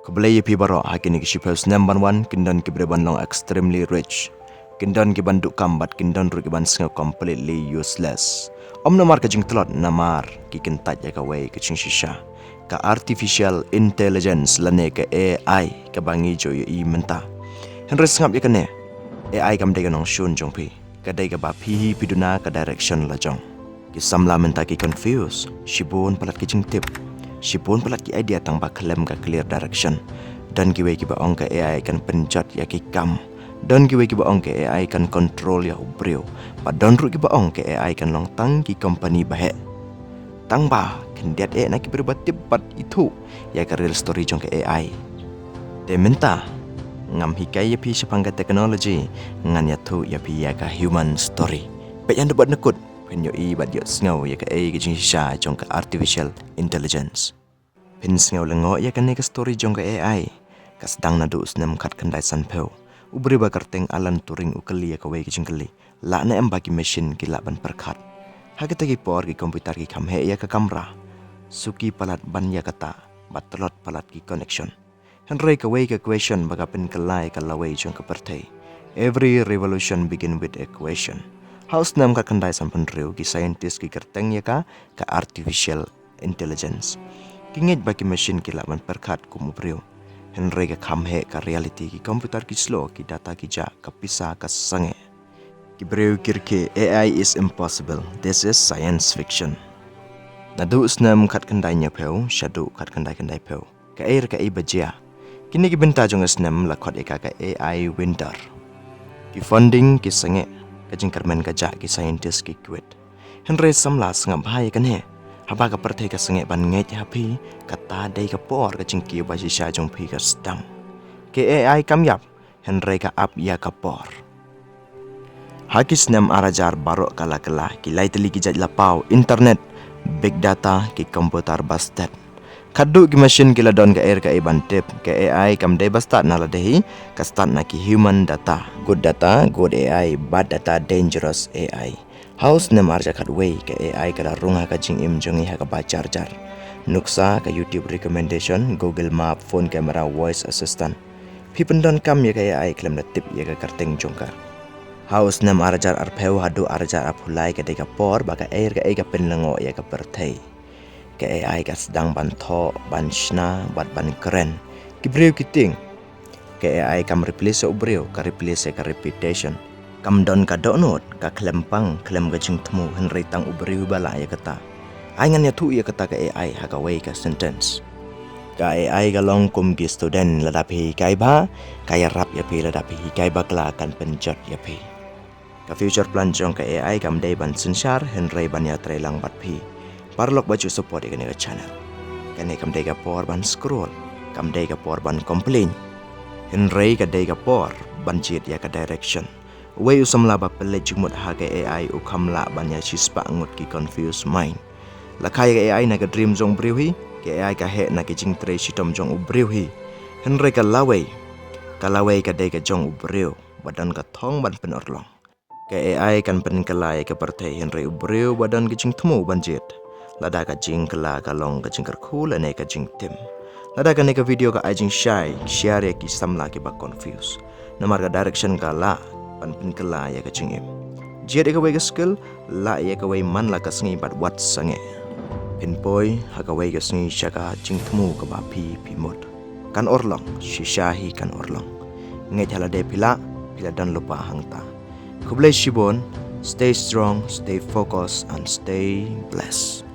Kebalai pi baro hakini kishipels number 1 kindan kibreban long extremely rich. Kindan kiban duk kambat kindan ru kiban singa completely useless. Namar ka jing telot namar ki kintat ya kawai ka jingshisha. Ka artificial intelligence lane ka AI ka bangi jo i menta. Henry singap ya kane AI kam dega nong shun jong pi. Ka dega ba pi piduna ka direction la jong. Ki samla menta ki confuse. Shibun palat ki jing tip. Shibun palat ki idea tang ba klem ka clear direction. Dan ki wei ki ba ong ka AI kan penjat ya ki kam. Dan ki wei ki ba ong ka AI kan control ya ubriu. Pa don ru ki ba ong ka AI kan long tang ki company bahe. Tang ba kan diat na ki berbat tibat itu ya ka real story jong ka AI. Te minta ngam hikai ya pi sepangga teknologi ngan ya tu ya pi ya ka human story. Pe yang debat nekut pen yo i bat yo sngau ya ka AI ki jingshisha jong ka artificial intelligence. Pen sngau lengo ya ka ne ka story jong ka AI. Ka sedang nadu usnam kat kendai sanpeu. Ubri ba karteng alan turing ukeli ya ka wei ki jingkeli. La na em bagi mesin ki la ban perkat. Ha kita ki por ki komputer ki kam he ya ka kamera. Suki palat ban ya kata batlot palat ki connection. Henry ka wei ka question baga pen kelai ka lawei jong ka pertai. Every revolution begin with a question. Haus nam ka kendai sampan riu ki scientist ki kerteng ya ka artificial intelligence. Kingit bagi mesin ki laban perkat kumubriu. Henry ka kamhe ka reality ki komputer ki slow ki data ki ja ka pisa ka sange. Ki briu kirke AI is impossible. This is science fiction. Nadu usnam kat kendai nya peu, shadu kat kendai peu. Ka air ka bajia. Kini ki benta jong usnam lakot eka ka AI winter. Ki funding ki sange. Kajing kermen kajak ki scientist ki kuit. Henry samla sengap bahaya kan he. Haba ka pertai ka sengep ban nget hapi kata dai ka por kajing ki basisha jong pi ka sedang. Ke AI kam yap Henry ka up ya ka por. Hakis nam arajar barok kala kala ki lai teli ki jat lapau internet big data ki komputer bastet. Kadu ki mesin ki ladon ka air ka iban tip ke AI kam dai bastat na ladehi ka start na ki human data. Good data, good AI, bad data, dangerous AI. Haus nem arja kat wei ke AI ka runga ka jing im jongi ha ka ba charger. Nuksa ka YouTube recommendation, Google Map, phone camera, voice assistant. Pipendon kam ya ka AI klem na tip ya ka karteng jongka. Haus nem arjar arpeu hadu arjar apulai ka deka por baka air ka ega penlengo ya ka pertai. Ke AI ka sedang ban tho, ban shna, ban keren. Ki breu kiting. Ke AI kam replace breu, ka replace ka repetition. Kam don ka donut, ka klempang, klem ka jing temu henry tang ubreu bala ya kata. Aingan ya tu ya kata ke AI ha ka wei ka sentence. Ka AI ka long kum ki student ladapi kai ba, kaya rap ya pi ladapi kai ba kla kan penjot ya pi. Ka future plan jong ka AI kam dei ban sensyar henry ban ya trelang bat pi. Parlok baju support ikan ega channel. Kane kam dega por ban scroll, kam dega por ban complain. Henry ka dega por ban jit ya ka direction. Wei usam laba pele jumut ha ka AI ukam la ban ya chispa ngut ki confuse mind. La kai ka AI na ka dream jong briwi, ka AI ka he na ki jing tre shitom jong ubriwi. Henry ka lawei ka dega jong ubriu, badan ka thong ban penorlong. Ka AI kan pen kelai ka partai Henry ubriu badan ki jing temu ban jit. Lada ka jing kala ka long ka jing kerkul ane ka jing tim. Lada ka ne ka video ka ajing shy share ya ki samla ki ba confuse. Namar ka direction ka la pan kala ya ka jing im. Jia de ka wei ka skill la ya ka wei man la ka sngi bat wat sange. Pinpoy ha ka wei ka sngi shaka jing temu ka ba pi mod. Kan orlong shishahi kan orlong. Ngai hala de pila dan lupa hangta. Kublai shibon, stay strong, stay focused and stay blessed.